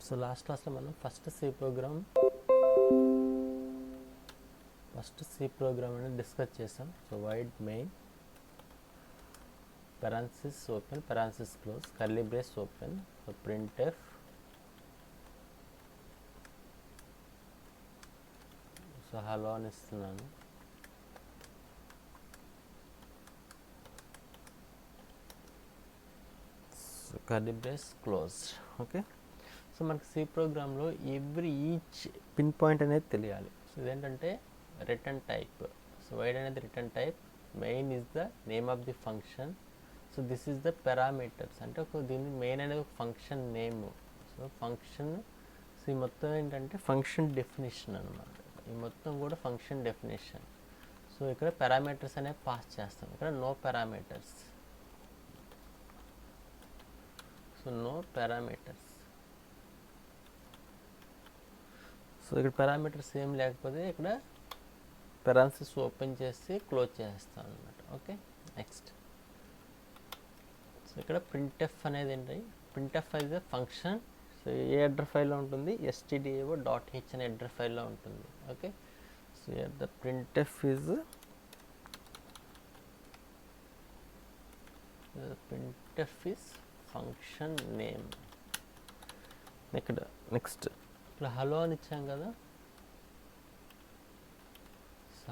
So last క్లాస్లో మనం first C program అనేది డిస్కస్ చేసాం. So wide main parenthesis open parenthesis close curly brace open. So printf so hello అని ఇస్తున్నాను. So curly brace close. Okay, so మనకి C ప్రోగ్రాంలో each pin point అనేది తెలియాలి. సో ఇదేంటంటే రిటర్న్ టైప్. సో వైడ్ అనేది return type, main is the name of the function. So this is the parameters, అంటే దీన్ని మెయిన్ అనేది ఒక ఫంక్షన్ నేమ్. సో ఫంక్షన్ ఈ మొత్తం ఏంటంటే ఫంక్షన్ డెఫినేషన్ అనమాట. ఈ మొత్తం కూడా ఫంక్షన్ డెఫినేషన్. సో ఇక్కడ పారామీటర్స్ అనేవి పాస్ చేస్తాం. ఇక్కడ no parameters. So no parameters. So ఇక్కడ పారామీటర్స్ ఏం లేకపోతే ఇక్కడ పారాన్సిస్ ఓపెన్ చేసి క్లోజ్ చేస్తాం అనమాట. Okay, next. సో ఇక్కడ ప్రింట్ఎఫ్ అనేది ఏంటి? ప్రింట్ఎఫ్ అనేది ఫంక్షన్. సో ఏ హెడర్ ఫైల్లో ఉంటుంది? stdio.h అనే హెడర్ ఫైల్లో ఉంటుంది. Okay, so here the printf is function name. ఇక్కడ నెక్స్ట్ ఇట్లా హలో అని ఇచ్చాం కదా.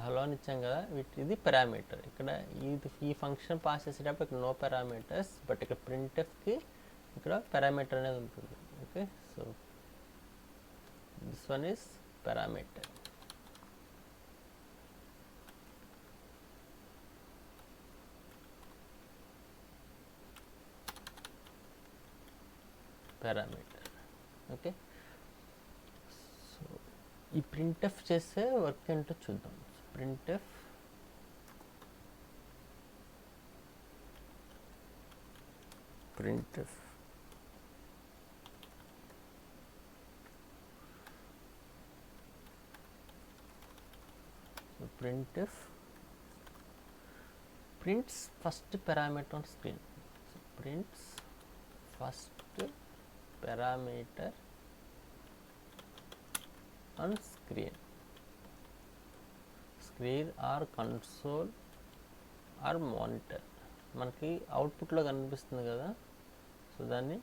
హలో అని ఇచ్చాం కదా, ఇది పారామీటర్. ఇక్కడ ఈ ఫంక్షన్ పాస్ చేసేటప్పుడు ఇక్కడ నో పారామీటర్స్, బట్ ఇక్కడ ప్రింట్ఎఫ్కి ఇక్కడ పారామీటర్ అనేది ఉంటుంది. Okay, so this one is parameter. Okay, so ఈ ప్రింట్ఎఫ్ చేసే వర్క్ ఏంటో చూద్దాం. printf so printf prints first parameter on screen. So prints first parameter on screen or console or monitor. మనకి అవుట్పుట్లో కనిపిస్తుంది కదా, సో దాన్ని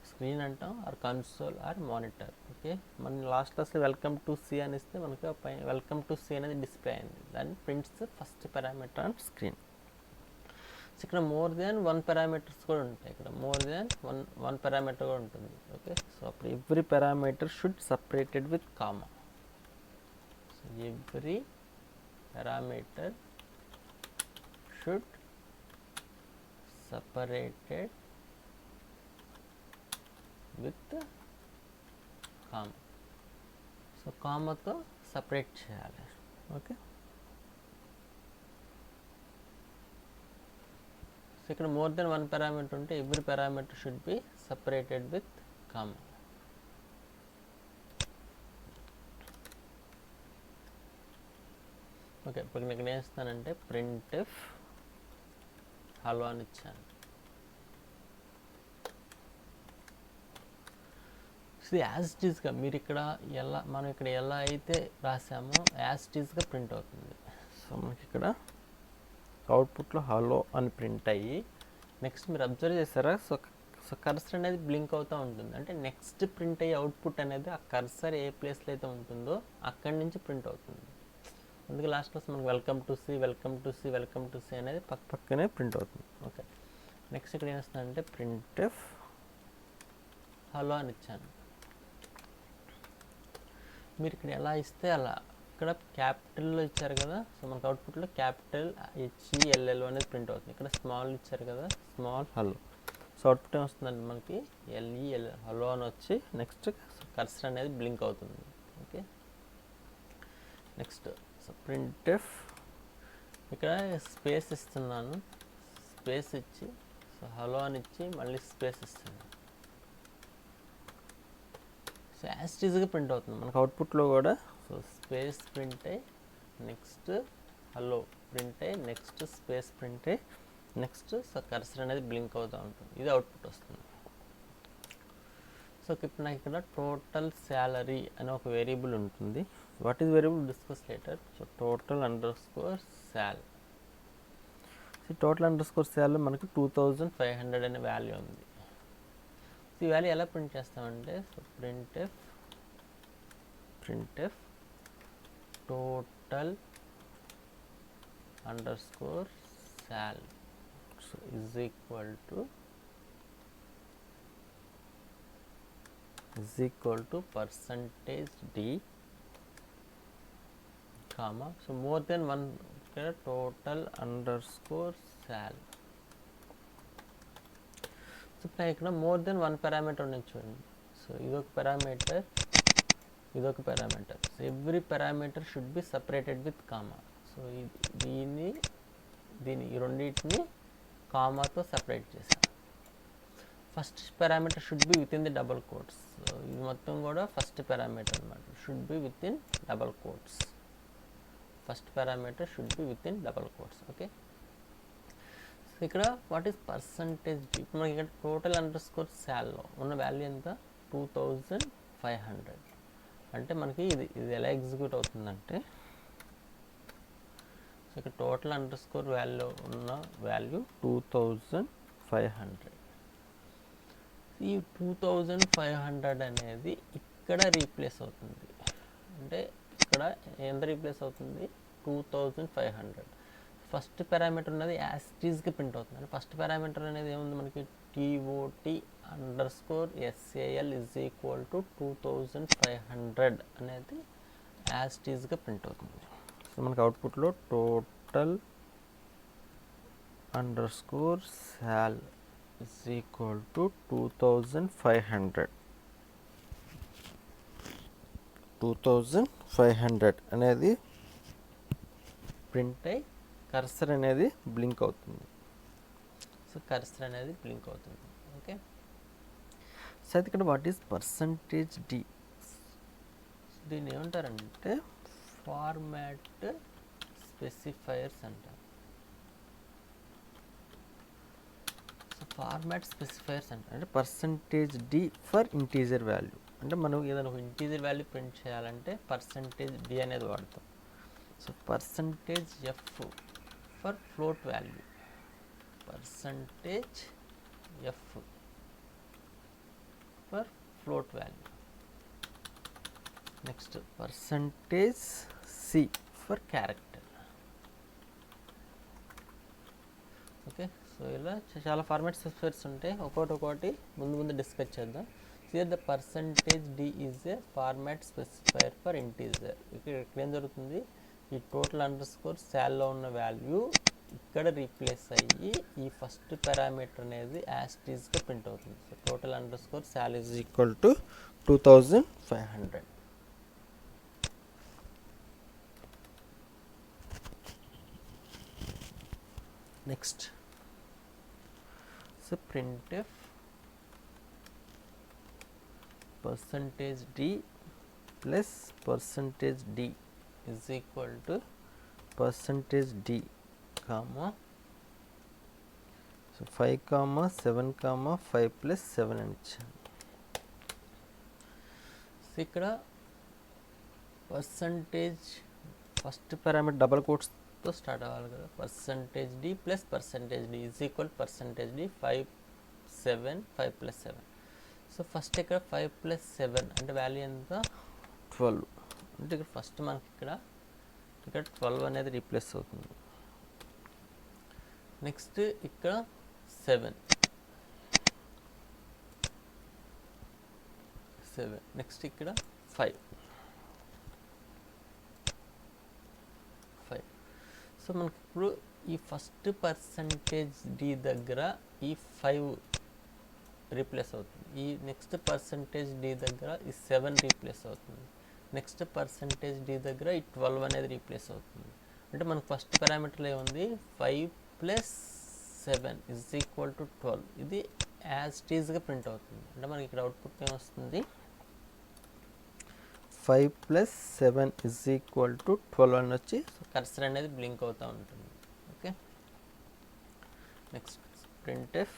స్క్రీన్ అంటాం, or console or monitor. Okay, మన లాస్ట్ క్లాస్లో వెల్కమ్ టు సి అని ఇస్తే మనకి వెల్కమ్ టు సి అనేది డిస్ప్లే అయింది. దాన్ని prints first parameter on screen. So ఇక్కడ మోర్ దాన్ వన్ పారామీటర్స్ కూడా ఉంటాయి. ఇక్కడ మోర్ దాన్ వన్ పారామీటర్ కూడా ఉంటుంది. ఓకే, సో అప్పుడు every parameter should separated with comma. Every parameter should separated with comma. So comma తో separate చేయాలి. Okay, so ఇక్కడ మోర్ దెన్ వన్ పారామీటర్ ఉంటే every parameter should B separated with comma. Okay, ఇప్పుడు నేను ఏం ఇస్తానంటే printf hello అని ఇచ్చాను. సో యాజ్ ఇట్ ఈస్గా మీరు ఇక్కడ మనం ఇక్కడ ఎలా అయితే రాసామో యాజ్ ఇట్ ఈస్గా ప్రింట్ అవుతుంది. సో మనకి ఇక్కడ అవుట్పుట్లో హలో అని ప్రింట్ అయ్యి నెక్స్ట్ మీరు అబ్జర్వ్ చేస్తారా? సో కర్సర్ అనేది బ్లింక్ అవుతూ ఉంటుంది. అంటే నెక్స్ట్ ప్రింట్ అయ్యే అవుట్పుట్ అనేది ఆ కర్సర్ ఏ ప్లేస్లో అయితే ఉంటుందో అక్కడి నుంచి ప్రింట్ అవుతుంది. అందుకే లాస్ట్ క్లాస్ మనకు వెల్కమ్ టు సి అనేది పక్కనే ప్రింట్ అవుతుంది. ఓకే, నెక్స్ట్ ఇక్కడ ఏం వస్తుందంటే ప్రింట్ఎఫ్ హలో అని ఇచ్చాను. మీరు ఇక్కడ ఎలా ఇస్తే అలా, ఇక్కడ క్యాపిటల్లో ఇచ్చారు కదా, సో మనకు అవుట్పుట్లో క్యాపిటల్ HELL అనేది ప్రింట్ అవుతుంది. ఇక్కడ స్మాల్ ఇచ్చారు కదా, స్మాల్ హలో. సో అవుట్పుట్ ఏం వస్తుందండి మనకి LEL హలో అని వచ్చి నెక్స్ట్ కర్సర్ అనేది బ్లింక్ అవుతుంది. ఓకే, నెక్స్ట్ సో ప్రింట్ఎఫ్ ఇక్కడ స్పేస్ ఇస్తున్నాను, స్పేస్ ఇచ్చి సో హలో అని ఇచ్చి మళ్ళీ స్పేస్ ఇస్తున్నాను. సో యాజ్ ఇట్ ఈజ్గా ప్రింట్ అవుతుంది మనకు అవుట్పుట్లో కూడా. సో స్పేస్ ప్రింట్ అయ్యి నెక్స్ట్ హలో ప్రింట్ అయ్యి నెక్స్ట్ స్పేస్ ప్రింట్ అయ్యి నెక్స్ట్ కర్సర్ అనేది బ్లింక్ అవుతూ ఉంటుంది. ఇది అవుట్పుట్ వస్తుంది. సో ఇప్పుడు నాకు ఇక్కడ టోటల్ శాలరీ అనే ఒక వేరియబుల్ ఉంటుంది. What is variable discuss later. So total under score sal. So total under score శాల్లో మనకి 2500 అనే వాల్యూ ఉంది. సో ఈ వాల్యూ ఎలా ప్రింట్ చేస్తామంటే, so printf total under score sal so is equal to percentage d comma so more than one total underscore sal. So ఇక్కడ more than one parameter ఉంది చూడండి. సో ఇదొక పారామీటర్, ఇదొక parameter. So every parameter should be separated with comma. So దీన్ని ఈ రెండింటిని కామాతో separate చేశాను. First parameter should be with in the double quotes. So ఇది మొత్తం కూడా ఫస్ట్ పారామీటర్ అనమాట. Should be with in double quotes. First parameter should be with in double quotes. Okay. So ఇక్కడ వాట్ ఈస్ పర్సంటేజ్. ఇప్పుడు మనకి ఇక్కడ total under score శాల్లో ఉన్న value ఎంత, 2500. అంటే మనకి ఇది ఎలా ఎగ్జిక్యూట్ అవుతుందంటే, సో ఇక్కడ టోటల్ అండర్ స్కోర్ వాల్యూ ఉన్న వాల్యూ 2500. ఈ 2500 అనేది ఇక్కడ రీప్లేస్ అవుతుంది. అంటే ఇక్కడ ఎంత రీప్లేస్ అవుతుంది, 2500. ఫస్ట్ పారామీటర్ ఉన్నది యాజ్ ఇట్ ఈస్గా ప్రింట్ అవుతుంది. అంటే ఫస్ట్ పారామీటర్ అనేది ఏముంది మనకి, TOT_SAL is equal to 2500 అనేది యాజ్ ఇట్ ఈస్గా ప్రింట్ అవుతుంది. సో మనకి అవుట్పుట్లో total under score sal is equal to 2500 అనేది ప్రింట్ అయ్యి కర్సర్ అనేది బ్లింక్ అవుతుంది. సో కర్సర్ అనేది బ్లింక్ అవుతుంది. ఓకే. సో అది ఇక్కడ వాట్ ఈస్ పర్సంటేజ్ డి. దీన్ని ఏమంటారంటే ఫార్మాట్ స్పెసిఫైయర్స్ అంటారు. ఫార్మాట్ స్పెసిఫైయర్స్ అంటే percentage d for integer value. అంటే మనం ఏదైనా ఒక ఇంటీజర్ వాల్యూ ప్రింట్ చేయాలంటే పర్సంటేజ్ డి అనేది వాడతాం. So percentage f for float value, percentage f for float value. Next percentage c for character. Okay. So ఇలా చాలా ఫార్మాట్ స్పెసిఫైర్స్ ఉంటాయి. ఒక్కొక్కటి ముందు డిస్కస్ చేద్దాం. Here the percentage d is a format specifier for integer. ఇక్కడ ఏం జరుగుతుంది, ఈ టోటల్ అండర్ స్కోర్ శాల్లో ఉన్న వాల్యూ ఇక్కడ రీప్లేస్ అయ్యి ఈ ఫస్ట్ పారామీటర్ అనేది యాజ్ ఇట్ ఈస్గా ప్రింట్ అవుతుంది. So total under score sal is equal to 2500. Next so printf percentage d plus percentage d is equal to percentage d comma so 5 comma 7 comma 5 plus 7 అని ఇచ్చాను. So ఇక్కడ percentage first parameter double కోట్స్తో start అవ్వాలి కదా. Percentage d plus percentage d is equal percentage d 5 7 5 plus 7. So first ఇక్కడ 5 plus 7 అంటే value ఎంత, 12. అంటే ఇక్కడ ఫస్ట్ మనకి ఇక్కడ 12 అనేది రీప్లేస్ అవుతుంది. నెక్స్ట్ ఇక్కడ 7 నెక్స్ట్ ఇక్కడ 5. సో మనకి ఇప్పుడు ఈ ఫస్ట్ పర్సంటేజ్ డి దగ్గర ఈ 5 రీప్లేస్ అవుతుంది. ఈ నెక్స్ట్ పర్సంటేజ్ డి దగ్గర ఈ 7 రీప్లేస్ అవుతుంది. నెక్స్ట్ పర్సంటేజ్ డి దగ్గర ఈ 12 అనేది రీప్లేస్ అవుతుంది. అంటే మనకు ఫస్ట్ పారామీటర్లో ఏముంది, 5 ప్లస్ 7 ఈజ్ ఈక్వల్ టు 12. ఇది యాజ్ ఇట్ ఈస్గా ప్రింట్ అవుతుంది. అంటే మనకి ఇక్కడ అవుట్పుట్ ఏమొస్తుంది, 5 ప్లస్ 7 ఈజ్ ఈక్వల్ టు 12 అని వచ్చి కర్సర్ అనేది బ్లింక్ అవుతూ ఉంటుంది. Okay. Next printf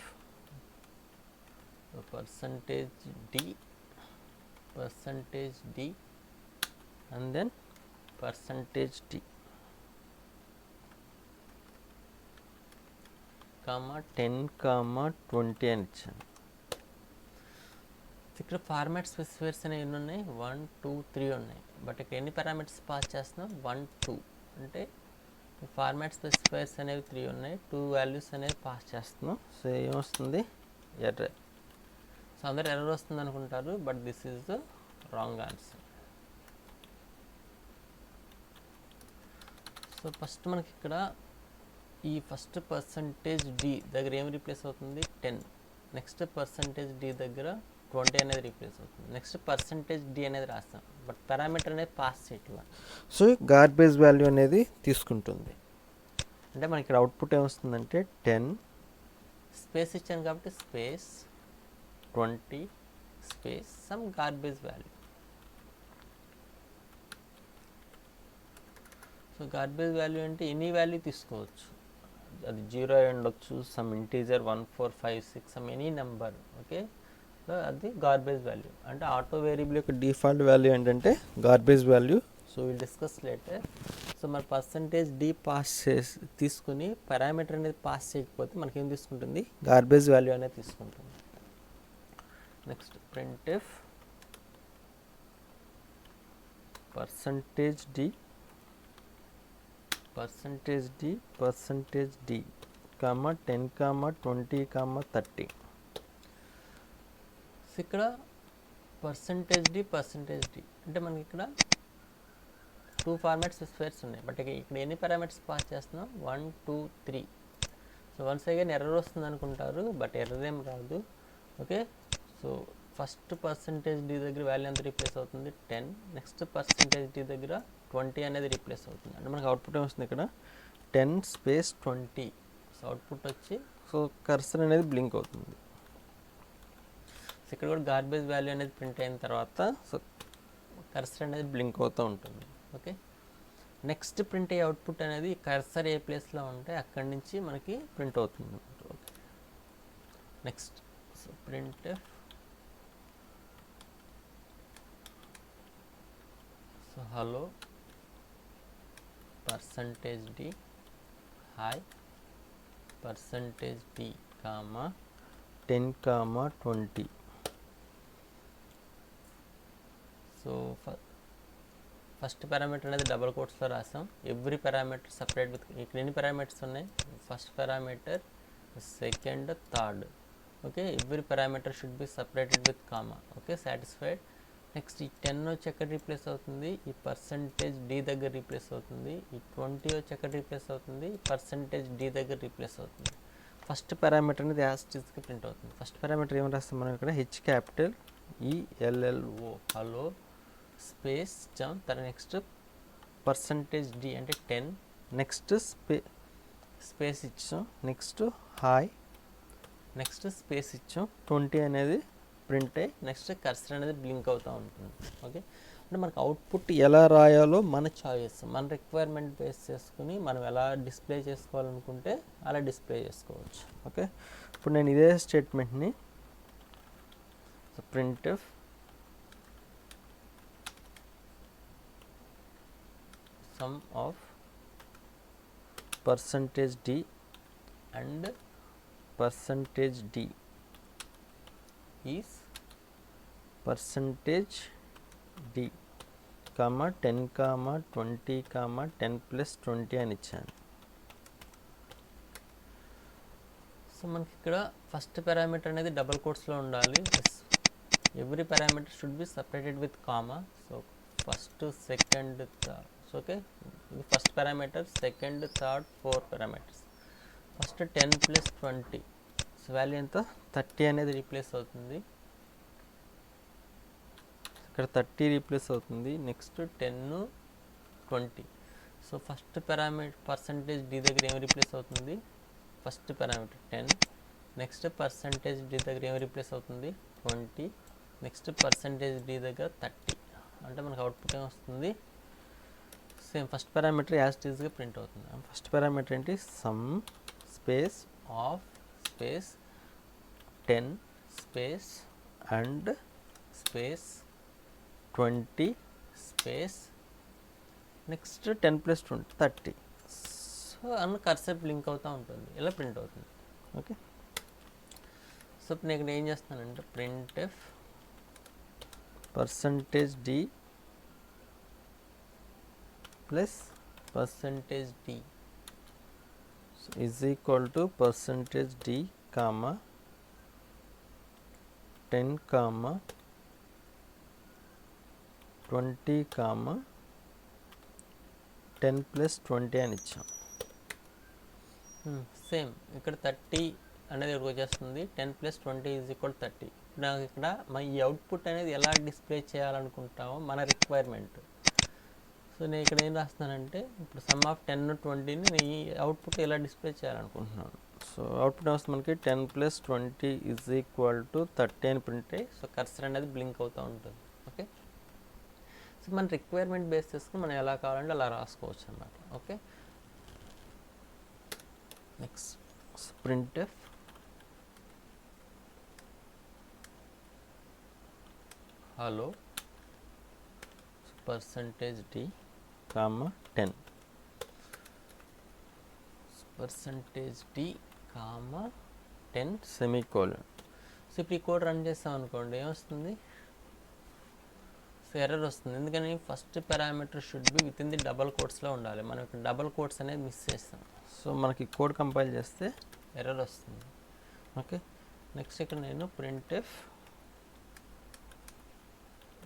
percentage d percentage d and then percentage d comma 10 comma 20 అని ఇచ్చాను. ఇక్కడ ఫార్మాట్ స్పెసిఫైర్స్ అనేవి ఎన్ని ఉన్నాయి, 1 2 3 ఉన్నాయి. బట్ ఇక్కడ ఎన్ని పారామీటర్స్ పాస్ చేస్తున్నాం, 1 2 అంటే ఫార్మాట్ స్పెసిఫైర్స్ అనేవి 3 ఉన్నాయి, 2 వాల్యూస్ అనేవి పాస్ చేస్తున్నాం. సో ఏమొస్తుంది, ఎర్రర్. సో అందరు ఎర్రర్ వస్తుంది అనుకుంటారు, but this is the wrong answer. So first మనకి ఇక్కడ ఈ ఫస్ట్ పర్సంటేజ్ డి దగ్గర ఏం రీప్లేస్ అవుతుంది, 10. నెక్స్ట్ పర్సంటేజ్ డి దగ్గర 20 అనేది రీప్లేస్ అవుతుంది. నెక్స్ట్ పర్సంటేజ్ డి అనేది రాస్తాం, బట్ పారామీటర్ అనేది పాస్ చేయట్లా. సో గార్బేజ్ వాల్యూ అనేది తీసుకుంటుంది. అంటే మనకి ఇక్కడ అవుట్పుట్ ఏమొస్తుందంటే 10 స్పేస్ ఇచ్చాను కాబట్టి space 20 space some garbage value. So garbage value అంటే ఎనీ వాల్యూ తీసుకోవచ్చు, అది 0 అయి ఉండొచ్చు, some integer 1 4 5 6 some any number. Okay, so అది గార్బేజ్ వాల్యూ. అంటే ఆటో వేరియబుల్ యొక్క డిఫాల్ట్ వాల్యూ ఏంటంటే garbage value. So will discuss later. So మన పర్సంటేజ్ డి పాస్ చేసి తీసుకుని పారామీటర్ అనేది పాస్ చేయకపోతే మనకేం తీసుకుంటుంది, గార్బేజ్ వాల్యూ అనేది తీసుకుంటుంది. Next printf percentage d comma 10 comma 20 comma 30. So ఇక్కడ పర్సంటేజ్ డి అంటే మనకి ఇక్కడ 2 ఫార్మాట్ స్పెసిఫైర్స్ ఉన్నాయి, బట్ ఇక్కడ ఎన్ని పారామీటర్స్ పాస్ చేస్తున్నాం, 1 2 3. సో వన్స్ అగైన్ ఎర్రర్ వస్తుంది అనుకుంటారు, బట్ ఎర్రర్ ఏం రాదు. Okay, so first percentage d దగ్గర వాల్యూ ఎంత రీప్లేస్ అవుతుంది, 10. నెక్స్ట్ పర్సంటేజ్ డి దగ్గర 20 అనేది రీప్లేస్ అవుతుంది. అంటే మనకు అవుట్పుట్ ఏమొస్తుంది ఇక్కడ 10 స్పేస్ 20. సో అవుట్పుట్ వచ్చి సో కర్సర్ అనేది బ్లింక్ అవుతుంది. సో ఇక్కడ కూడా గార్బేజ్ వాల్యూ అనేది ప్రింట్ అయిన తర్వాత సో కర్సర్ అనేది బ్లింక్ అవుతూ ఉంటుంది. ఓకే, నెక్స్ట్ ప్రింట్ అయ్యే అవుట్పుట్ అనేది కర్సర్ ఏ ప్లేస్లో ఉంటే అక్కడి నుంచి మనకి ప్రింట్ అవుతుంది. Okay, next so printf so hello percentage d hi percentage d comma 10 comma 20. So first parameter అనేది డబల్ కోట్స్లో రాసాం. ఎవ్రీ పారామీటర్ సపరేట్ విత్, ఇక్కడ ఎన్ని పారామీటర్స్ ఉన్నాయి, first parameter, second, third. Okay, every parameter should be separated with comma. Okay, satisfied. Next ఈ 10 వచ్చి ఎక్కడ replace అవుతుంది, ఈ పర్సంటేజ్ డి దగ్గర రీప్లేస్ అవుతుంది. ఈ 20 వచ్చి ఎక్కడ రీప్లేస్ అవుతుంది, పర్సంటేజ్ డి దగ్గర రీప్లేస్ అవుతుంది. ఫస్ట్ పారామీటర్ అనేది యాజ్ ఇట్ ఈస్గా ప్రింట్ అవుతుంది. ఫస్ట్ పారామీటర్ ఏమని రాస్తాం మనం ఇక్కడ, H capital ELLO hello space జమ్. తర్వాత నెక్స్ట్ పర్సంటేజ్ డి అంటే 10. నెక్స్ట్ స్పేస్ ఇచ్చాం, నెక్స్ట్ హాయ్, నెక్స్ట్ స్పేస్ ఇచ్చాం, 20 అనేది ప్రింట్ అయ్యి నెక్స్ట్ కర్సర్ అనేది బ్లింక్ అవుతూ ఉంటుంది. ఓకే, అంటే మనకు అవుట్పుట్ ఎలా రాయాలో మన చాయిస్, మన రిక్వైర్మెంట్ బేస్ చేసుకుని మనం ఎలా డిస్ప్లే చేసుకోవాలనుకుంటే అలా డిస్ప్లే చేసుకోవచ్చు. ఓకే, ఇప్పుడు నేను ఇదే స్టేట్మెంట్ని printf sum of percentage d and percentage d is percentage d comma 10 comma 20 comma 10 plus 20 అని ఇచ్చాను. సో మనకి ఇక్కడ ఫస్ట్ పారామీటర్ అనేది డబల్ కోట్స్లో ఉండాలి. Every parameter should be separated with comma. So first, second, third. So okay, ఇది first parameter, second, third, 4 parameters. First 10 plus 20, so value ఎంత, 30 అనేది రీప్లేస్ అవుతుంది. ఇక్కడ 30 రీప్లేస్ అవుతుంది. Next 10 20. So first parameter percentage d దగ్గర ఏం రీప్లేస్ అవుతుంది, first parameter 10. Next percentage d దగ్గర ఏం రీప్లేస్ అవుతుంది, 20. నెక్స్ట్ పర్సంటేజ్ డి దగ్గర 30. అంటే మనకు అవుట్పుట్ ఏమొస్తుంది, same first parameter as it ఈస్గా ప్రింట్ అవుతుంది. ఫస్ట్ పారామీటర్ ఏంటి, sum space of space 10 space and space 20 space next 10 plus 20 30. So అన్న కర్సర్ బ్లింక్ అవుతూ ఉంటుంది, ఇలా ప్రింట్ అవుతుంది. ఓకే, సో ఇప్పుడు నేను ఇక్కడ ఏం చేస్తానంటే printf %d plus %d is equal to %d comma 10 comma 20 comma 10 plus 20 అని ఇచ్చాం. సేమ్ ఇక్కడ 30 అనేది ఇక్కడికి వచ్చేస్తుంది, 10 ప్లస్ 20 ఈజ్ ఈక్వల్ 30. నాకు ఇక్కడ మా ఈ అవుట్పుట్ అనేది ఎలా డిస్ప్లే చేయాలనుకుంటామో మన రిక్వైర్మెంట్. సో నేను ఇక్కడ ఏం రాస్తున్నానంటే ఇప్పుడు సమ్ ఆఫ్ 10 20ని నేను ఈ అవుట్పుట్ ఎలా డిస్ప్లే చేయాలనుకుంటున్నాను. సో అవుట్పుట్ వస్తుంది మనకి 10 ప్లస్ 20 ఈజ్ ఈక్వల్ టు 30 అని ప్రింట్ అయ్యి సో కర్సర్ అనేది బ్లింక్ అవుతూ ఉంటుంది. ఓకే, సో మన రిక్వైర్మెంట్ బేస్ చేసుకుని మనం ఎలా కావాలంటే అలా రాసుకోవచ్చు అన్నమాట. Okay, next printf hello %d comma 10 %d comma 10 semicolon. So ఇప్పుడు ఈ కోడ్ రన్ చేస్తాం అనుకోండి ఏమొస్తుంది, సో ఎర్రర్ వస్తుంది. ఎందుకని first parameter should be with in the double కోట్స్లో ఉండాలి, మనం ఇక్కడ డబల్ కోట్స్ అనేది మిస్ చేస్తాం. సో మనకి కోడ్ కంపైల్ చేస్తే ఎర్రర్ వస్తుంది. ఓకే, నెక్స్ట్ ఇక్కడ నేను printf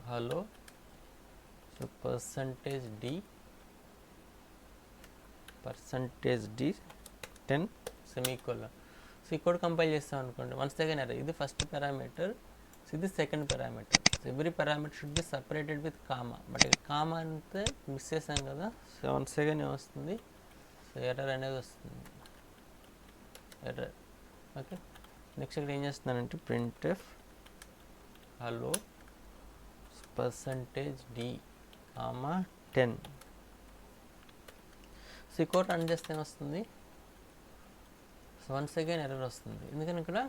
hello so %d 10 semicolon. So ఈ కోడ్ కంపైల్ చేస్తాం అనుకోండి వన్స్ అగైన్ ఎర్రర్. ఇది ఫస్ట్ పారామీటర్, సో ఇది second parameter. So every parameter should be separated with comma, but ఇక్కడ కామా అంతే మిస్ చేసాం కదా. సో వన్స్ అగైన్ ఏమొస్తుంది, సో ఎర్రర్ అనేది వస్తుంది, ఎర్రర్. ఓకే, నెక్స్ట్ ఇక్కడ ఏం చేస్తున్నానంటే printf hello %d comma 10. So ఈ కోడ్ రన్ చేస్తే ఏమొస్తుంది, సో వన్స్ అగైన్ ఎర్రర్ వస్తుంది. ఎందుకని ఇక్కడ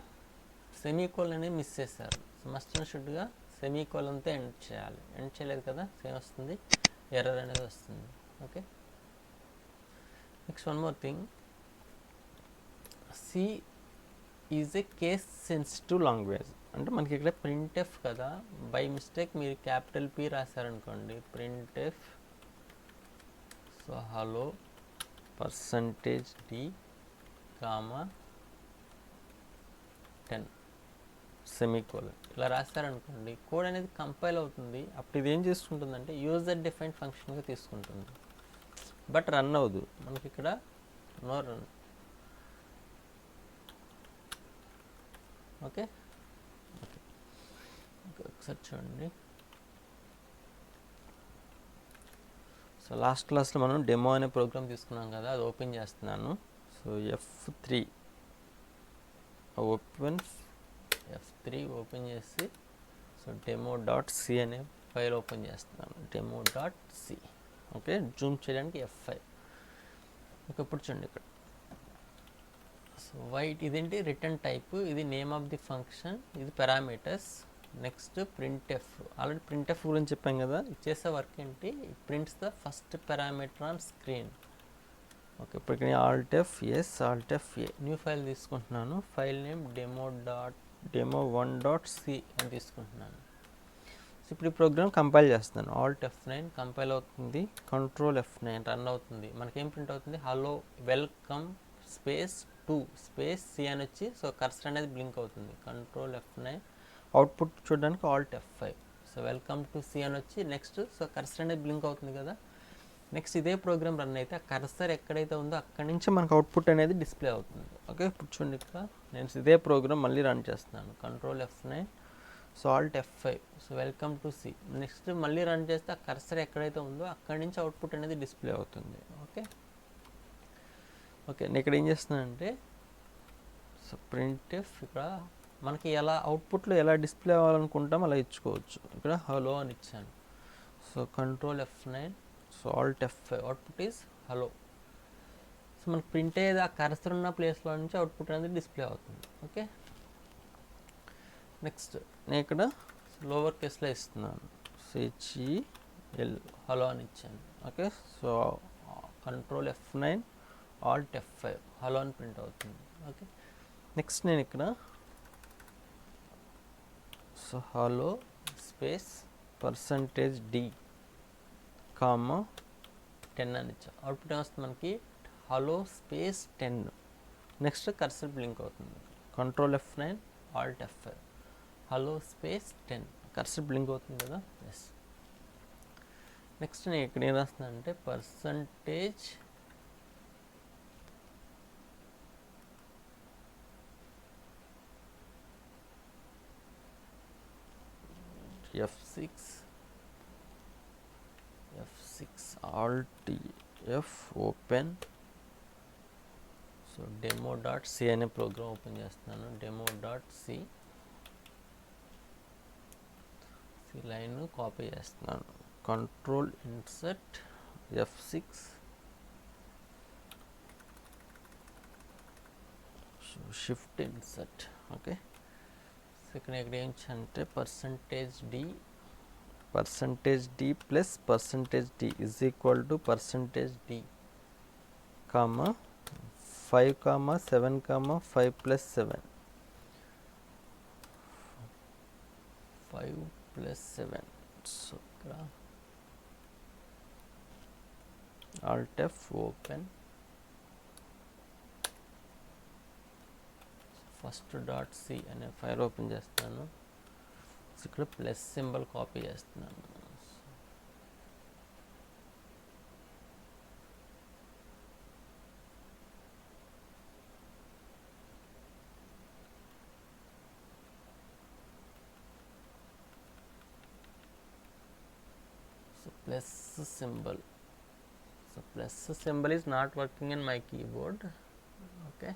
సెమీకోలన్ అనేది మిస్ చేశారు. సో మస్ట్ అండ్ షుడ్గా సెమీకోలన్తో ఎండ్ చేయాలి, ఎండ్ చేయలేదు కదా, సేమ్ వస్తుంది, ఎర్రర్ అనేది వస్తుంది. Okay, next one more thing, C is a case sensitive language. అంటే మనకి ఇక్కడ printf కదా, బై మిస్టేక్ మీరు క్యాపిటల్ P రాశారనుకోండి printf so hello %d comma 10 semicolon ఇలా రాశారనుకోండి కోడ్ అనేది కంపైల్ అవుతుంది. అప్పుడు ఇది ఏం చేసుకుంటుందంటే యూజర్ డిఫైన్డ్ ఫంక్షన్గా తీసుకుంటుంది, బట్ రన్ అవ్వదు మనకి ఇక్కడ, నో రన్. ఓకే, ఒకసారి చూడండి. సో లాస్ట్ క్లాస్లో మనం డెమో అనే ప్రోగ్రామ్ తీసుకున్నాం కదా, అది ఓపెన్ చేస్తున్నాను. సో F3 ఓపెన్ చేసి సో demo.c అనే ఫైల్ ఓపెన్ చేస్తున్నాను, demo.c. ఓకే, జూమ్ చేయడానికి F5. ఓకే, ఇప్పుడు చూడండి ఇక్కడ సో వైట్ ఇదేంటి రిటర్న్ టైప్, ఇది నేమ్ ఆఫ్ ది ఫంక్షన్, ఇది parameters. Next printf, already printf గురించి చెప్పాం కదా, చేసే వర్క్ ఏంటి, prints the first parameter on screen. Okay, ఇప్పుడు Alt+F న్యూ ఫైల్ తీసుకుంటున్నాను, ఫైల్ నేమ్ demo1.c అని తీసుకుంటున్నాను. సో ఇప్పుడు ఈ ప్రోగ్రామ్ కంపైల్ చేస్తున్నాను, Alt F9 కంపైల్ అవుతుంది, Control F9 రన్ అవుతుంది. మనకేం ప్రింట్ అవుతుంది, hello welcome space 2 space C అని వచ్చి సో కర్సర్ అనేది బ్లింక్ అవుతుంది. Control F9 అవుట్పుట్ చూడడానికి Alt F5 so welcome to C అని వచ్చి నెక్స్ట్ సో కర్సర్ అనేది బ్లింక్ అవుతుంది కదా. నెక్స్ట్ ఇదే ప్రోగ్రామ్ రన్ అయితే ఆ కర్సర్ ఎక్కడైతే ఉందో అక్కడి నుంచి మనకు అవుట్పుట్ అనేది డిస్ప్లే అవుతుంది. ఓకే, ఇప్పుడు చూడండి ఇక్కడ నేను ఇదే ప్రోగ్రామ్ మళ్ళీ రన్ చేస్తున్నాను, Control F9 so Alt F5 so welcome to C. Next మళ్ళీ రన్ చేస్తే ఆ కర్సర్ ఎక్కడైతే ఉందో అక్కడి నుంచి అవుట్పుట్ అనేది డిస్ప్లే అవుతుంది. ఓకే, నేను ఇక్కడ ఏం చేస్తున్నానంటే సో printf ఇక్కడ మనకి ఎలా అవుట్పుట్లో ఎలా డిస్ప్లే అవ్వాలనుకుంటాం అలా ఇచ్చుకోవచ్చు. ఇక్కడ హలో అని ఇచ్చాను, so Control F9 so Alt F5 output is hello. So మనకు ప్రింట్ అయ్యేది ఆ కర్సర్ ఉన్న ప్లేస్లో నుంచి అవుట్పుట్ అనేది డిస్ప్లే అవుతుంది. ఓకే, నెక్స్ట్ నేను ఇక్కడ లోవర్ కేస్లో ఇస్తున్నాను, HEL హలో అని ఇచ్చాను. Okay, so control F9 alt F5 hello అని ప్రింట్ అవుతుంది. ఓకే, నెక్స్ట్ నేను ఇక్కడ so hello space %d comma 10 అని ఇచ్చాను. అవుట్పుట్ ఏమొస్తుంది మనకి hello space 10. Next cursor blink అవుతుంది. Control F9 alt F5 hello space 10 cursor blink అవుతుంది కదా. ఎస్, నెక్స్ట్ నేను ఇక్కడ ఏం రాస్తున్నాను అంటే percentage F6 alt F open. So demo.c అనే ప్రోగ్రామ్ ఓపెన్ చేస్తున్నాను. demo.c లైన్ కాపీ చేస్తున్నాను. Control insert F6 shift insert. Okay, so ఇక్కడ ఏం అంటే %d plus %d is equal to %d comma 5 comma 7 comma 5 plus 7 5 plus 7. So ఇక్కడ alt F open. First dot C అనే file open చేస్తాను. ఇక్కడ plus symbol copy చేస్తున్నాను. Plus symbol. So plus symbol is not working in my keyboard. Okay,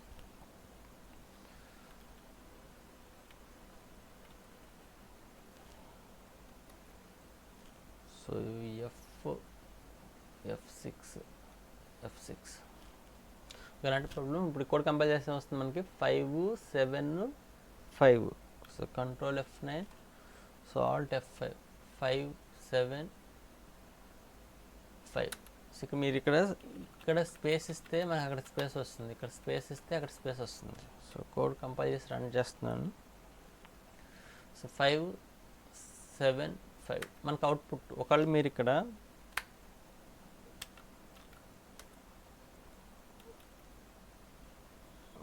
so F6 ఇలాంటి problem. ఇప్పుడు code compile చేస్తే వస్తుంది మనకి 5 7 5. So control F9 so Alt F5 5 7 5. So ఇక్కడ మీరు ఇక్కడ స్పేస్ ఇస్తే మనకి అక్కడ స్పేస్ వస్తుంది, ఇక్కడ స్పేస్ ఇస్తే అక్కడ స్పేస్ వస్తుంది. సో కోడ్ కంపైల్ చేసి రన్ చేస్తున్నాను. సో 5 7 5 మనకు అవుట్పుట్. ఒకవేళ మీరు ఇక్కడ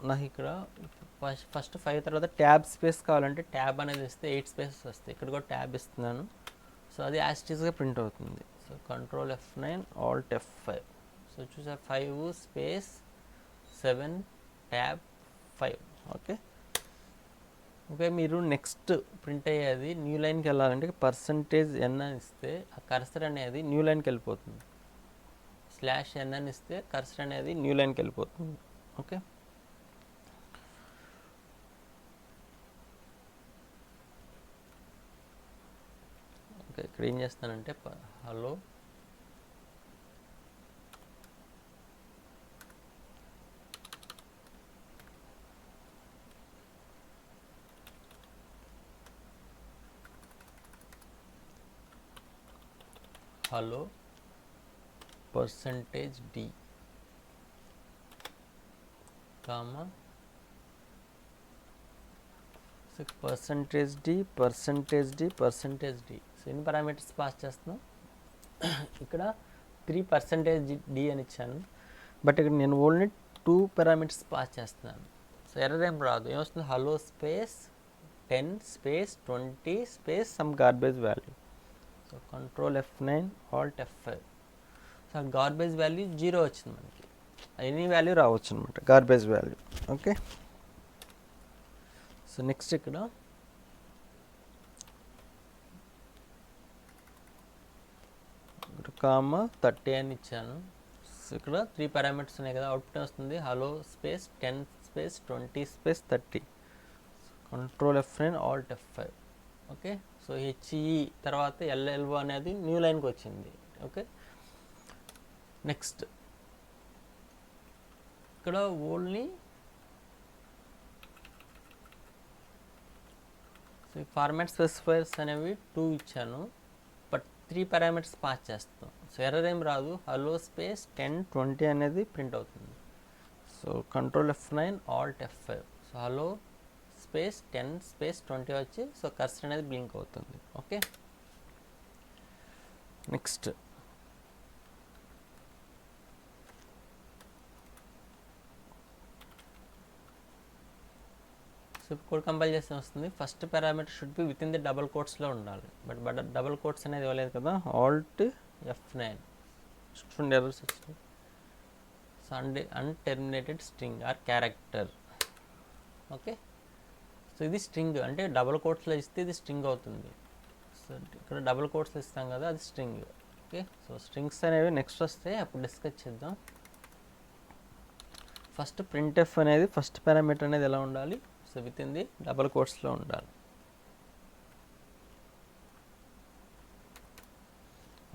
నాకు ఇక్కడ ఫస్ట్ 5 తర్వాత ట్యాబ్ స్పేస్ కావాలంటే ట్యాబ్ అనేది ఇస్తే 8 స్పేసెస్ వస్తాయి. ఇక్కడ కూడా ట్యాబ్ ఇస్తున్నాను. సో అది యాస్టీస్గా ప్రింట్ అవుతుంది. So control F9 alt F5. So చూసారు 5 స్పేస్ 7 ట్యాబ్ 5. ఓకే, ఓకే, మీరు నెక్స్ట్ ప్రింట్ అయ్యేది న్యూ లైన్కి వెళ్ళాలంటే %n అని ఇస్తే ఆ కర్సర్ అనేది న్యూ లైన్కి వెళ్ళిపోతుంది. /n అని ఇస్తే కర్సర్ అనేది న్యూ లైన్కి వెళ్ళిపోతుంది. ఓకే, ఓకే, ఇక్కడ ఏం చేస్తానంటే hello hello %d comma %d. So ఎన్ని పారామీటర్స్ పాస్ చేస్తున్నాం? ఇక్కడ 3% అని ఇచ్చాను, బట్ ఇక్కడ నేను ఓన్లీ 2 పారామీటర్స్ పాస్ చేస్తున్నాను. సో ఎర్రర్ ఏం రాదు. ఏమొస్తుంది? Hello space 10 space 20 space some garbage value. So control F9 alt F5. So garbage value 0 వచ్చింది మనకి. ఎనీ వాల్యూ రావచ్చు అనమాట garbage value. Okay, so next ఇక్కడ కామా 30 అని ఇచ్చాను. సో ఇక్కడ 3 పారామీటర్స్ ఉన్నాయి కదా. అవుట్పుట్ వస్తుంది hello space 10 space 20 space 30. Control F9 alt F5. Okay, so HE తర్వాత LLO అనేది న్యూ లైన్కి వచ్చింది. ఓకే, నెక్స్ట్ ఇక్కడ ఓన్లీ ఫార్మాట్ స్పెసిఫైర్స్ అనేవి 2 ఇచ్చాను, బట్ 3 పారామీటర్స్ పాస్ చేస్తాం. సో ఎర్రర్ ఏం రాదు. హలో స్పేస్ 10 20 అనేది ప్రింట్ అవుతుంది. So control F9 alt F5. So hello space 10 space 20 వచ్చి సో కర్సర్ అనేది బ్లింక్ అవుతుంది. Okay, next so code compile చేస్తే వస్తుంది. First parameter should be with in the double కోట్స్లో ఉండాలి. బట్ డబల్ కోట్స్ అనేది ఇవ్వలేదు కదా. ఆల్ట్ F9 చూడండి ఎర్రర్స్ వచ్చింది. So unterminated string or character. Okay, so ఇది స్ట్రింగ్ అంటే డబల్ కోట్స్లో ఇస్తే ఇది స్ట్రింగ్ అవుతుంది. సో ఇక్కడ డబల్ కోట్స్లో ఇస్తాం కదా, అది స్ట్రింగ్. ఓకే, సో స్ట్రింగ్స్ అనేవి నెక్స్ట్ వస్తే అప్పుడు డిస్కస్ చేద్దాం. ఫస్ట్ ప్రింట్ఎఫ్ అనేది ఫస్ట్ పారామీటర్ అనేది ఎలా ఉండాలి. So with in the double కోట్స్లో ఉండాలి.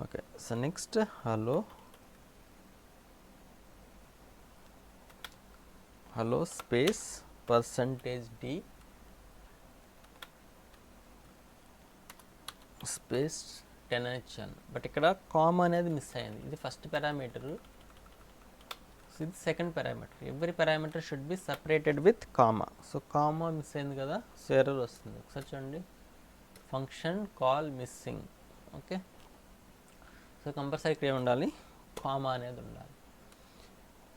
Okay, so next hello space %d space 10 but ఇక్కడ కామా అనేది మిస్ అయింది. ఇది ఫస్ట్ పారామీటర్, ఇది second parameter. Every parameter should be separated with comma. So comma miss అయింది కదా, సో ఎర్రర్ వస్తుంది. ఒకసారి చూడండి, function call missing. Okay, so compulsory ఇక్కడ ఉండాలి, కామా అనేది ఉండాలి.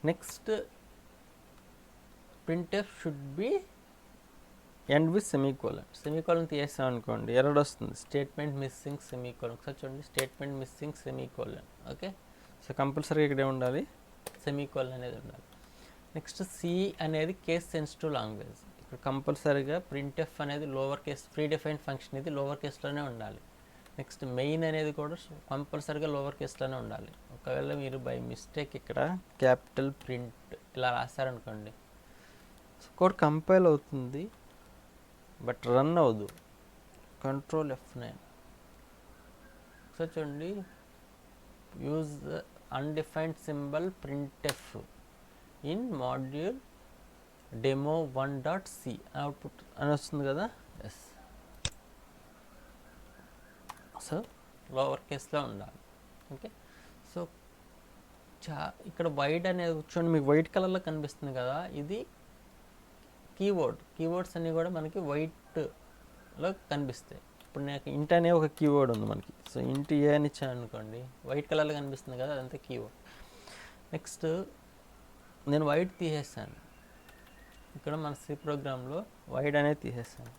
Next printf should be end with semicolon. Semicolon తీసేసాం అనుకోండి ఎర్రర్ వస్తుంది. Statement missing semicolon. ఒకసారి చూడండి, statement missing semicolon. Okay, so compulsory ఇక్కడే ఉండాలి, సెమీకోలన్ అనేది ఉండాలి. నెక్స్ట్ సి అనేది కేస్ సెన్సిటివ్ లాంగ్వేజ్. ఇక్కడ కంపల్సరీగా ప్రింట్ఎఫ్ అనేది lower case, predefined function ఇది లోవర్ కేస్లోనే ఉండాలి. నెక్స్ట్ మెయిన్ అనేది కూడా కంపల్సరీగా లోవర్ కేస్లోనే ఉండాలి. ఒకవేళ మీరు బై మిస్టేక్ ఇక్కడ క్యాపిటల్ ప్రింట్ ఇలా రాశారనుకోండి, సో కోడ్ కంపైల్ అవుతుంది బట్ రన్ అవ్వదు. Control F9. సో చూడండి, use undefined symbol printf in module demo1.c output అని వస్తుంది కదా. ఎస్, సో లోవర్ కేస్లో ఉండాలి. ఓకే, సో ఇక్కడ వైట్ అనేది చూడండి, మీకు వైట్ కలర్లో కనిపిస్తుంది కదా, ఇది కీవర్డ్స్ అన్నీ కూడా మనకి వైట్లో కనిపిస్తాయి. ఇప్పుడు నాకు ఇంట్ అనే ఒక కీవర్డ్ ఉంది మనకి. సో ఇంట్ ఏ అని ఇచ్చాను అనుకోండి, వైట్ కలర్లో కనిపిస్తుంది కదా, అదంతా కీవర్డ్. నెక్స్ట్ నేను వైట్ తీసేసాను, ఇక్కడ మన సి ప్రోగ్రాంలో వైట్ అనేది తీసేసాను.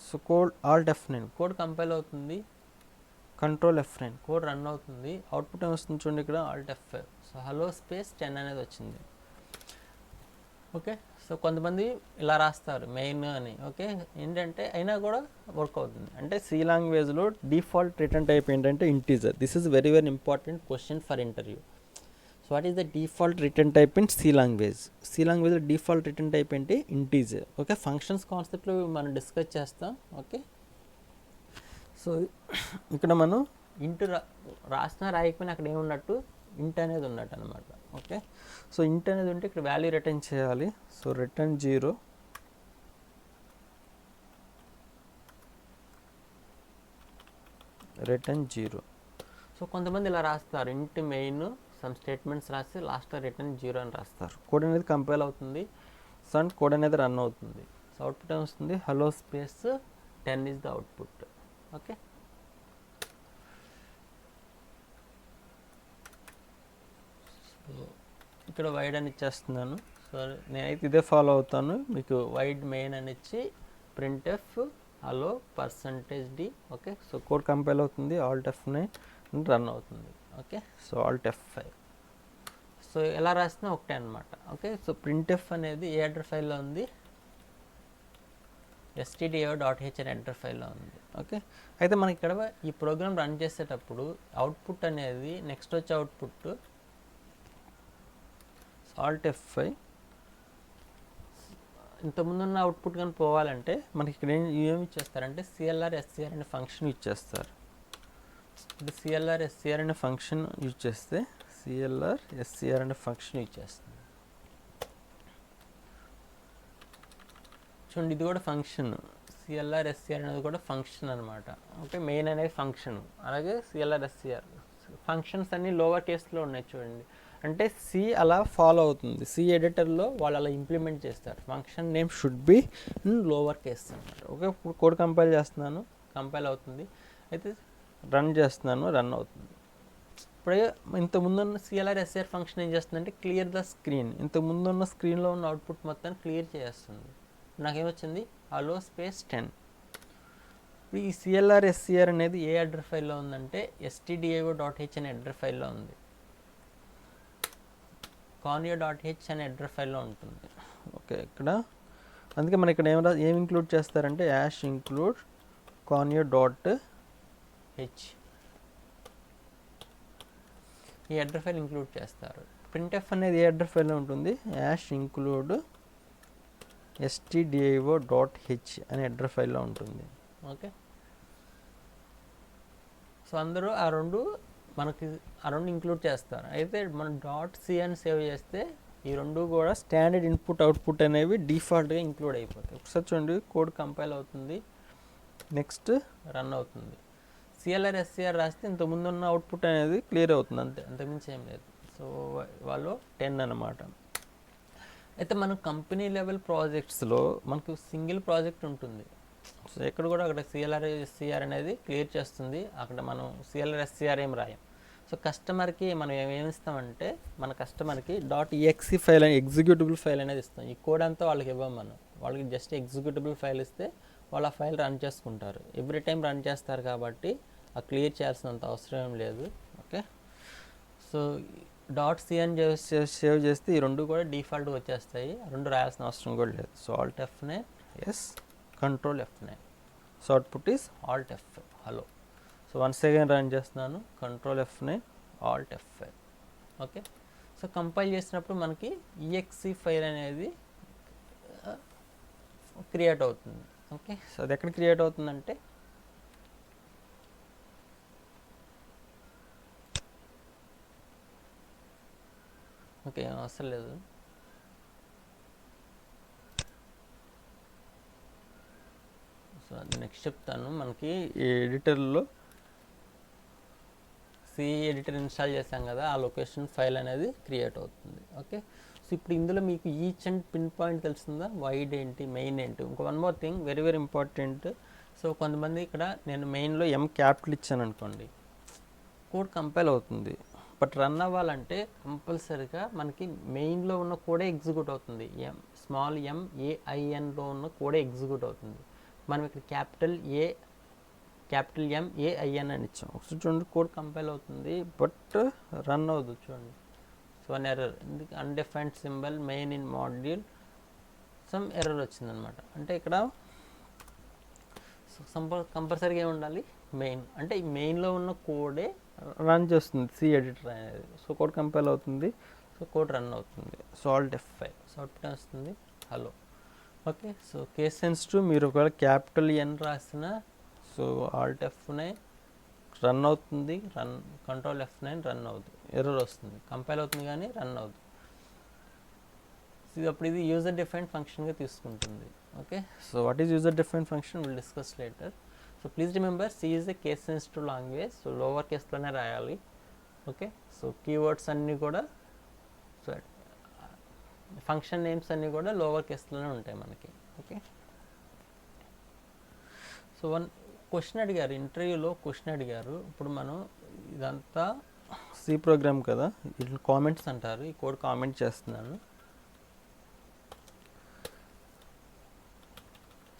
So code Alt F9, code compile అవుతుంది. కంట్రోల్ F9, కోడ్ రన్ అవుతుంది. అవుట్పుట్ ఏమొస్తుంది చూడండి, ఇక్కడ Alt F5. So hello space 10 అనేది వచ్చింది. ఓకే, సో కొంతమంది ఇలా రాస్తారు మెయిన్ అని. ఓకే, ఏంటంటే అయినా కూడా వర్క్ అవుతుంది. అంటే సి లాంగ్వేజ్లో డిఫాల్ట్ రిటర్న్ టైప్ ఏంటంటే integer. This is very very important question for interview. So what is the default return type in C language? C లాంగ్వేజ్లో డిఫాల్ట్ రిటర్న్ టైప్ ఏంటి? ఇంటీజర్. ఓకే, ఫంక్షన్స్ కాన్సెప్ట్లో మనం discuss చేస్తాం. Okay, so ఇక్కడ మనం into రాసినా రాయకపోయినా అక్కడ ఏమున్నట్టు ఇంట్ అనేది ఉన్నట్టు అనమాట. ఓకే, సో ఇంట్ అనేది ఉంటే ఇక్కడ వాల్యూ రిటర్న్ చేయాలి. So return 0, return 0. సో కొంతమంది ఇలా రాస్తారు, ఇంట్ మెయిన్ సమ్ స్టేట్మెంట్స్ రాసి లాస్ట్లో రిటర్న్ 0 అని రాస్తారు. కోడ్ అనేది కంపైల్ అవుతుంది, సో అండ్ కోడ్ అనేది రన్ అవుతుంది. సో అవుట్పుట్ ఏమొస్తుంది? Hello space 10 is the output. Okay, ఇక్కడ వైడ్ అని ఇచ్చేస్తున్నాను. సో నేనైతే ఇదే ఫాలో అవుతాను. మీకు వైడ్ మెయిన్ అని ఇచ్చి printf hello %d. Okay, so code compile అవుతుంది, ఆల్ట్ F9 రన్ అవుతుంది. Okay, so Alt F5. So ఎలా రాసినా ఒకటే అనమాట. ఓకే, సో ప్రింట్ఎఫ్ అనేది ఏ హెడర్ ఫైల్లో ఉంది? stdio.h అనే హెడర్ ఫైల్లో ఉంది. ఓకే, అయితే మనకి ఇక్కడ ఈ ప్రోగ్రామ్ రన్ చేసేటప్పుడు అవుట్పుట్ అనేది నెక్స్ట్ వచ్చే అవుట్పుట్ ఆల్ట్ F5. ఇంతకుముందున్న అవుట్పుట్ కానీ పోవాలంటే మనకి ఇక్కడ ఏమి ఇచ్చేస్తారంటే CLR SCR అనే ఫంక్షన్ యూజ్ చేస్తారు. ఇది CLR SCR అనే ఫంక్షన్ యూజ్ చేస్తే CLR SCR అనే ఫంక్షన్ యూజ్ చేస్తుంది. చూడండి, ఇది కూడా ఫంక్షన్ సిఎల్ఆర్ ఎస్సిఆర్ అనేది కూడా ఫంక్షన్ అనమాట. ఓకే, మెయిన్ అనేది ఫంక్షన్. అలాగే సిఎల్ఆర్ ఎస్సిఆర్ ఫంక్షన్స్ అన్నీ లోవర్ కేస్లో ఉన్నాయి చూడండి. అంటే సి అలా ఫాలో అవుతుంది, సి ఎడిటర్లో వాళ్ళు అలా ఇంప్లిమెంట్ చేస్తారు. Function name should be in lower case అనమాట. ఓకే, ఇప్పుడు కోడ్ కంపైల్ చేస్తున్నాను, కంపైల్ అవుతుంది. అయితే రన్ చేస్తున్నాను, రన్ అవుతుంది. ఇప్పుడు ఇంత ముందున్న సిఎల్ఆర్ ఎస్ఆర్ ఫంక్షన్ ఏం చేస్తుందంటే క్లియర్ ద స్క్రీన్. ఇంత ముందున్న స్క్రీన్లో ఉన్న అవుట్పుట్ మొత్తాన్ని క్లియర్ చేస్తుంది. నాకేమొచ్చింది, హలో స్పేస్ 10. ఇప్పుడు ఈ సిఎల్ఆర్ ఎస్సిఆర్ అనేది ఏ అడ్రస్ ఫైల్లో ఉందంటే stdio.h అనే అడ్రస్ ఫైల్లో ఉంది, conio.h అనే అడ్రస్ ఫైల్లో ఉంటుంది. ఓకే, ఇక్కడ అందుకే మనం ఇక్కడ ఏం ఇంక్లూడ్ చేస్తారంటే యాష్ ఇంక్లూడ్ conio.h ఈ అడ్రస్ ఫైల్ ఇంక్లూడ్ చేస్తారు. printf అనేది ఏ అడ్రస్ ఫైల్లో ఉంటుంది, యాష్ ఇంక్లూడ్ stdio.h అనే అడ్రస్ ఫైల్లో ఉంటుంది. ఓకే, సో అందరూ ఆ రెండు ఇంక్లూడ్ చేస్తారు. అయితే మనం .c అని సేవ్ చేస్తే ఈ రెండు కూడా స్టాండర్డ్ ఇన్పుట్ అవుట్పుట్ అనేవి డిఫాల్ట్గా ఇంక్లూడ్ అయిపోతాయి. ఒకసారి చూడండి, కోడ్ కంపైల్ అవుతుంది, నెక్స్ట్ రన్ అవుతుంది. సిఎల్ఆర్ ఎస్సిఆర్ రాస్తే ఇంతకుముందు ఉన్న అవుట్పుట్ అనేది క్లియర్ అవుతుంది, అంతకుమించి ఏం లేదు. సో వాళ్ళు 10 అన్నమాట. అయితే మనం కంపెనీ లెవెల్ ప్రాజెక్ట్స్లో మనకు సింగిల్ ప్రాజెక్ట్ ఉంటుంది. సో ఎక్కడ కూడా అక్కడ సిఎల్ఆర్ ఎస్సిఆర్ అనేది క్లియర్ చేస్తుంది, అక్కడ మనం సిఎల్ఆర్ ఎస్సిఆర్ ఏం రాయం. సో కస్టమర్కి మనం ఏమిస్తామంటే మన కస్టమర్కి .exe ఫైల్ అని ఎగ్జిక్యూటబుల్ ఫైల్ అనేది ఇస్తాం. ఈ కోడ్ అంతా వాళ్ళకి ఇవ్వం మనం, వాళ్ళకి జస్ట్ ఎగ్జిక్యూటబుల్ ఫైల్ ఇస్తే వాళ్ళు ఆ ఫైల్ రన్ చేసుకుంటారు. ఎవ్రీ టైం రన్ చేస్తారు కాబట్టి ఆ క్లియర్ చేయాల్సినంత అవసరం ఏం లేదు. ఓకే, సో .c అని సేవ్ చేస్తే ఈ రెండు కూడా డిఫాల్ట్గా వచ్చేస్తాయి, రెండు రాయాల్సిన అవసరం కూడా లేదు. So Alt F9, S, Control F9. So output is Alt F, hello. So once again run చేస్తున్నాను, Control F9, Alt F5. Okay, so compile చేసినప్పుడు మనకి exe ఫైల్ అనేది క్రియేట్ అవుతుంది. ఓకే, సో అది ఎక్కడ క్రియేట్ అవుతుందంటే ఓకే అవసరం లేదు. సో అది నెక్స్ట్ చెప్తాను. మనకి ఈ ఎడిటర్లో సి ఎడిటర్ ఇన్స్టాల్ చేసాం కదా, ఆ లొకేషన్ ఫైల్ అనేది క్రియేట్ అవుతుంది. ఓకే, సో ఇప్పుడు ఇందులో మీకు ఈచ్ అండ్ పిన్ పాయింట్ తెలుస్తుందా, వైడ్ ఏంటి, మెయిన్ ఏంటి. ఇంకో one more thing very very important. So కొంతమంది ఇక్కడ నేను మెయిన్లో M క్యాపిటల్ ఇచ్చాను అనుకోండి, కోడ్ కంపైల్ అవుతుంది, బట్ రన్ అవ్వాలంటే కంపల్సరీగా మనకి మెయిన్లో ఉన్న కోడే ఎగ్జిక్యూట్ అవుతుంది. స్మాల్ MAINలో ఉన్న కోడే ఎగ్జిక్యూట్ అవుతుంది. మనం ఇక్కడ క్యాపిటల్ MAIN అని ఇచ్చాం. ఒకసారి చూడండి, కోడ్ కంపైల్ అవుతుంది బట్ రన్ అవ్వదు. చూడండి, so one error, undefined symbol main in module, some error వచ్చిందనమాట. అంటే ఇక్కడ కంపల్సరీగా ఏమి ఉండాలి, మెయిన్. అంటే ఈ మెయిన్లో ఉన్న కోడే రన్ చేస్తుంది సి ఎడిటర్ అనేది. సో కోడ్ కంపైల్ అవుతుంది, సో కోడ్ రన్ అవుతుంది. So Alt F5, so output వస్తుంది hello. Okay, so case sensitive, మీరు ఒకవేళ క్యాపిటల్ N రాసిన సో Alt F9 రన్ అవుతుంది, Control F9 రన్ అవుతుంది, ఎర్రర్ వస్తుంది, కంపైల్ అవుతుంది కానీ రన్ అవుతుంది. సో అప్పుడు ఇది యూజర్ డిఫైన్డ్ ఫంక్షన్గా తీసుకుంటుంది. Okay, so what is user defined function will discuss later. So please remember, C is a case sensitive language. So lower కేస్లోనే రాయాలి. ఓకే, సో కీవర్డ్స్ అన్నీ కూడా, సో ఫంక్షన్ నేమ్స్ అన్నీ కూడా లోవర్ కేస్లోనే ఉంటాయి మనకి. ఓకే, సో వన్ క్వశ్చన్ అడిగారు, ఇంటర్వ్యూలో క్వశ్చన్ అడిగారు. ఇప్పుడు మనం ఇదంతా సి ప్రోగ్రామ్ కదా, ఇట్లా కామెంట్స్ అంటారు, ఈ కోడ్ కామెంట్ చేస్తున్నాను.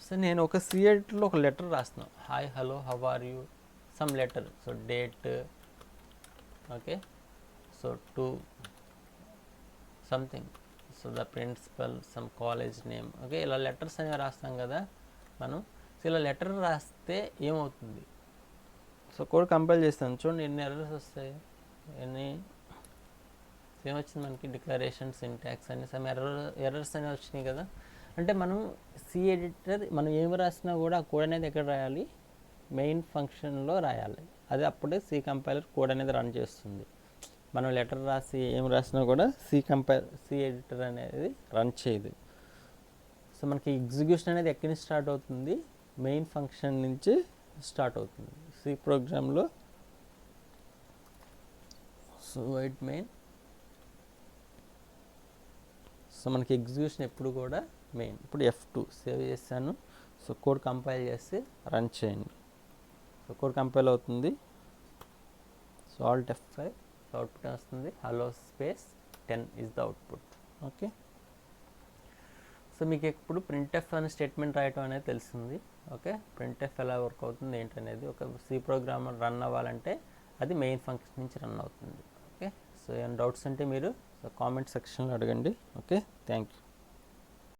సో నేను ఒక సి ఎడిటర్లో ఒక లెటర్ రాస్తున్నాను, hi hello how are you, some letter, so date, okay, so to something, so the principal, some college name. Okay, ఇలా లెటర్స్ అనేవి రాస్తాం కదా మనం. సో ఇలా లెటర్ రాస్తే ఏమవుతుంది, సో కోడ్ కంపైల్ చేస్తాను చూడండి, ఎన్ని ఎర్రర్స్ వస్తాయి, ఏమొచ్చింది మనకి, డిక్లరేషన్, సింటాక్స్ అని సమ్ ఎర్రర్స్ అనేవి వచ్చినాయి కదా. అంటే మనం సి ఎడిటర్ మనం ఏమి రాసినా కూడా ఆ కోడ్ అనేది ఎక్కడ రాయాలి, మెయిన్ ఫంక్షన్లో రాయాలి. అది అప్పుడే సి కంపైలర్ కోడ్ అనేది రన్ చేస్తుంది. మనం లెటర్ రాసి ఏం రాసినా కూడా సి ఎడిటర్ అనేది రన్ చేయదు. సో మనకి ఎగ్జిక్యూషన్ అనేది ఎక్కడి నుంచి స్టార్ట్ అవుతుంది, మెయిన్ ఫంక్షన్ నుంచి స్టార్ట్ అవుతుంది సి ప్రోగ్రాంలో. సో వైట్ మెయిన్, సో మనకి ఎగ్జిక్యూషన్ ఎప్పుడు కూడా మెయిన్. ఇప్పుడు F2 సేవ్ చేశాను. సో కోడ్ కంపైల్ చేసి రన్ చేయండి. సో కోడ్ కంపైల్ అవుతుంది. సో ఆల్ట్ F5, అవుట్పుట్ వస్తుంది hello space 10 is the output. Okay, so మీకు ఇప్పుడు ప్రింట్ఎఫ్ అనే స్టేట్మెంట్ రాయటం అనేది తెలిసింది. ఓకే, ప్రింట్ఎఫ్ ఎలా వర్క్ అవుతుంది ఏంటనేది. ఒక సి ప్రోగ్రామ్ రన్ అవ్వాలంటే అది మెయిన్ ఫంక్షన్ నుంచి రన్ అవుతుంది. ఓకే, సో ఏమైనా డౌట్స్ ఉంటే మీరు కామెంట్ సెక్షన్లో అడగండి. Okay, thank you.